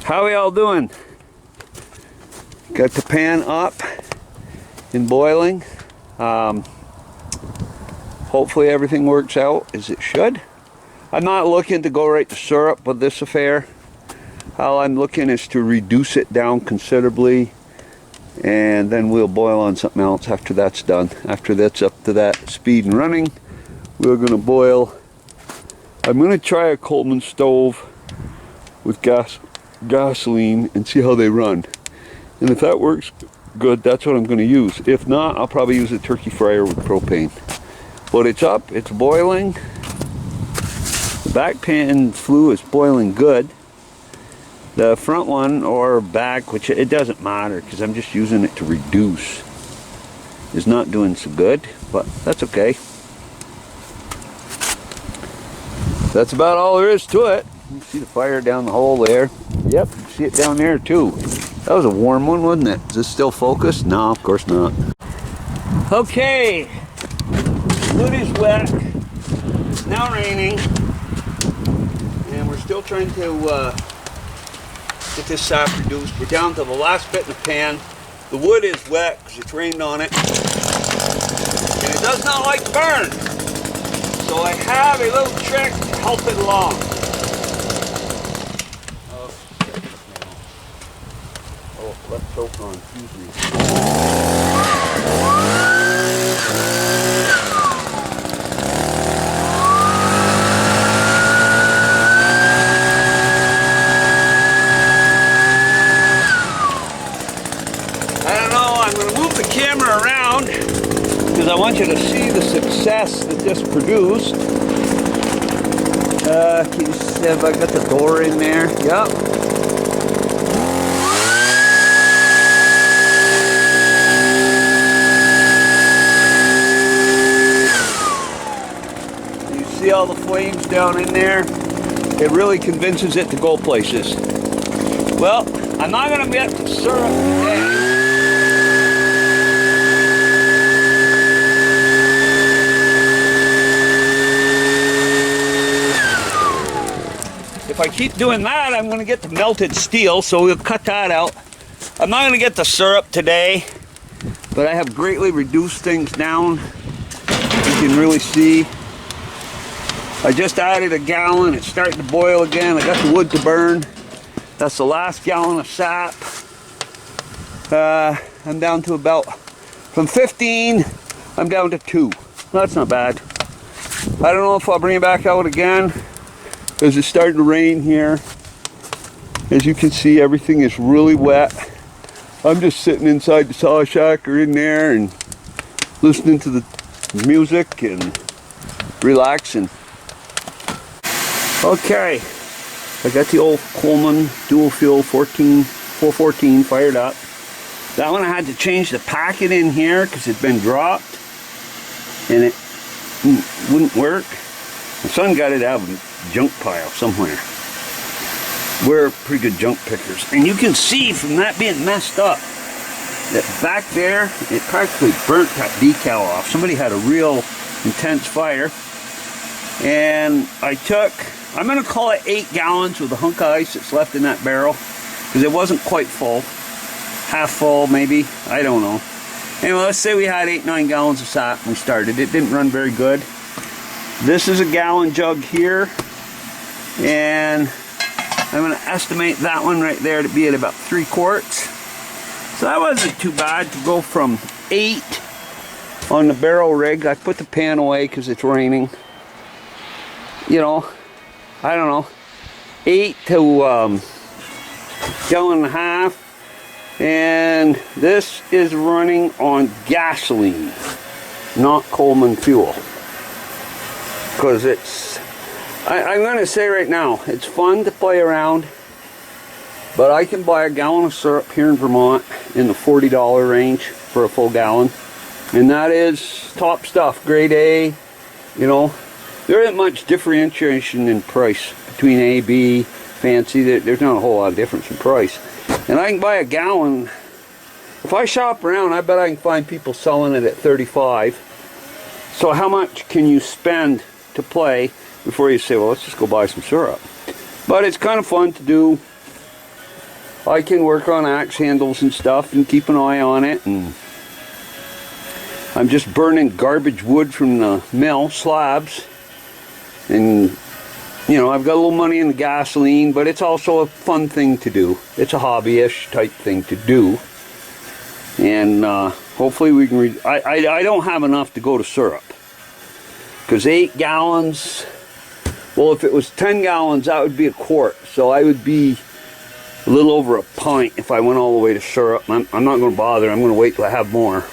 How y'all doing? Got the pan up and boiling. Hopefully everything works out as it should. I'm not looking to go right to syrup with this affair. All I'm looking is to reduce it down considerably, and then we'll boil on something else after that's done. After that's up to that speed and running, we're going to boil. I'm going to try a Coleman stove with gasoline and see how they run. And if that works good, that's what I'm going to use. If not, I'll probably use a turkey fryer with propane. But it's up, it's boiling. The back pan flue is boiling good. The front one, or back, which it doesn't matter because I'm just using it to reduce, is not doing so good, but that's okay. That's about all there is to it. You see the fire down the hole there. Yep, you see it down there too. That was a warm one, wasn't it? Is this still focused? No, of course not. Okay, wood is wet. It's now raining, and we're still trying to get this sap reduced. We're down to the last bit in the pan. The wood is wet because it's rained on it, and it does not like to burn. So I have a little trick to help it along. Oh, left choke on, excuse me. I don't know, I'm going to move the camera around because I want you to see the success that this produced. Can you see if I got the door in there? Yep. You see all the flames down in there? It really convinces it to go places. Well, I'm not going to get the syrup today. If I keep doing that, I'm going to get the melted steel, so we'll cut that out. I'm not going to get the syrup today, but I have greatly reduced things down. You can really see. I just added a gallon. It's starting to boil again. I got the wood to burn. That's the last gallon of sap. I'm down to about, from 15, I'm down to 2. That's not bad. I don't know if I'll bring it back out again, because it's starting to rain here. As you can see, everything is really wet. I'm just sitting inside the saw shack or in there and listening to the music and relaxing. Okay, I got the old Coleman dual fuel 414 fired up. That one I had to change the packet in here because it'd been dropped and it wouldn't work. My son got it out of a junk pile somewhere. We're pretty good junk pickers. And you can see from that being messed up, that back there, it practically burnt that decal off. Somebody had a real intense fire. And I took, I'm going to call it 8 gallons with the hunk of ice that's left in that barrel, because it wasn't quite full. Half full maybe, I don't know. Anyway, let's say we had 8-9 gallons of sap when we started. It didn't run very good. This is a gallon jug here, and I'm going to estimate that one right there to be at about 3 quarts. So that wasn't too bad to go from 8 on the barrel rig. I put the pan away because it's raining. You know, I don't know, 8 to gallon and a half. And this is running on gasoline, not Coleman fuel. Because it's, I'm going to say right now, it's fun to play around, but I can buy a gallon of syrup here in Vermont in the $40 range for a full gallon. And that is top stuff, grade A. You know, there isn't much differentiation in price between A, B, fancy. There's not a whole lot of difference in price. And I can buy a gallon. If I shop around, I bet I can find people selling it at 35. So how much can you spend to play before you say, well, let's just go buy some syrup? But it's kind of fun to do. I can work on axe handles and stuff and keep an eye on it. And I'm just burning garbage wood from the mill, slabs. And, you know, I've got a little money in the gasoline, but it's also a fun thing to do. It's a hobby-ish type thing to do. And hopefully we can... I don't have enough to go to syrup. Because 8 gallons... Well, if it was 10 gallons, that would be a quart. So I would be a little over a pint if I went all the way to syrup. I'm not going to bother. I'm going to wait till I have more.